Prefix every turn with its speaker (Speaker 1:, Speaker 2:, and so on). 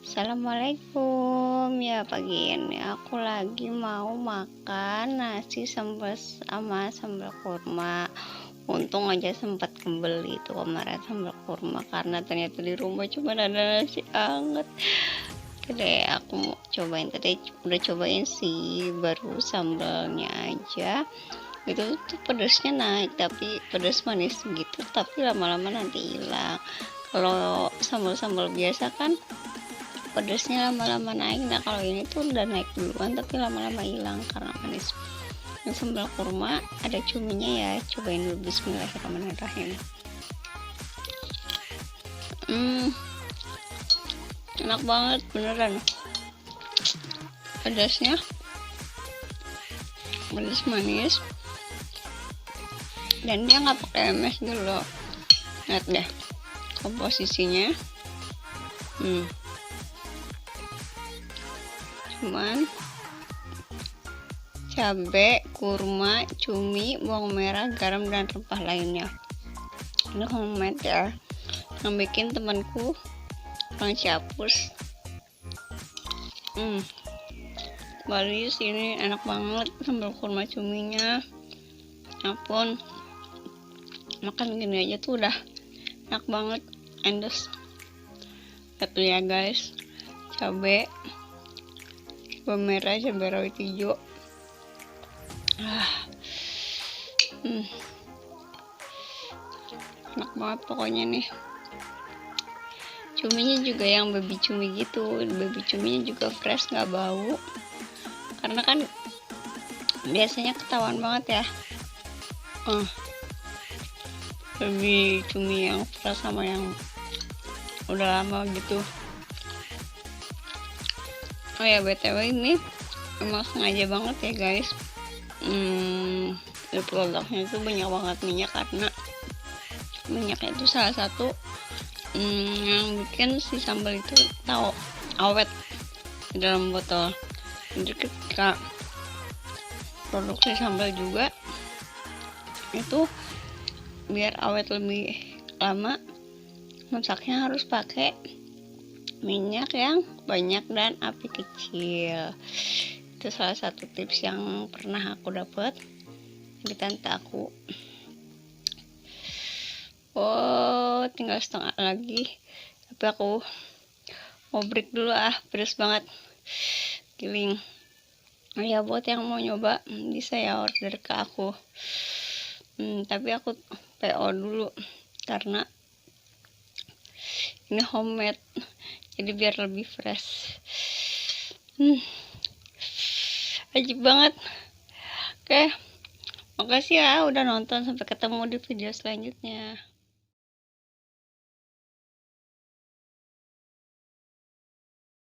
Speaker 1: Assalamualaikum ya, pagi ini aku lagi mau makan nasi sambal sama sambal kurma. Untung aja sempat kebeli tuh kemarin sambal kurma karena ternyata di rumah cuma ada nasi anget. Oke aku mau cobain, tadi udah cobain sih, baru sambalnya aja itu tuh pedasnya naik, tapi pedas manis gitu, tapi lama-lama nanti hilang. Kalau sambal-sambal biasa kan pedasnya lama-lama naik, nah kalau ini tuh udah naik duluan tapi lama-lama hilang karena manis. Yang sambal kurma ada cuminya ya, cobain dulu. Bismillahirrahmanirrahim. Enak banget beneran, pedasnya pedas manis dan dia nggak pakai MS gitu loh. Lihat deh komposisinya, cuman cabai, kurma, cumi, bawang merah, garam dan rempah lainnya. Ini homemade ya, yang bikin temanku orang Ciapus. Bali sini enak banget sambal kurma cuminya. Ampun, makan gini aja tuh udah enak banget, endes. Lihat tuh ya guys, cabai merah, cabai rawit hijau. Enak banget pokoknya nih. Cuminya juga yang baby cumi gitu, baby cuminya juga fresh, nggak bau, karena kan biasanya ketahuan banget ya baby cumi yang fresh sama yang udah lama gitu. Oh ya, BTW ini emang sengaja banget ya guys, di produknya itu banyak banget minyak, karena minyaknya itu salah satu yang bikin si sambal itu tahu awet di dalam botol. Jadi ketika produksi sambal juga itu biar awet lebih lama, masaknya harus pakai minyak yang banyak dan api kecil. Itu salah satu tips yang pernah aku dapat dari tante aku. Oh, tinggal setengah lagi, tapi aku mau break dulu, pedes banget, giling. Oh ya, buat yang mau nyoba bisa ya order ke aku, tapi aku PO dulu karena ini homemade, jadi biar lebih fresh. Ajib banget. Oke, makasih ya udah nonton, sampai ketemu di video selanjutnya.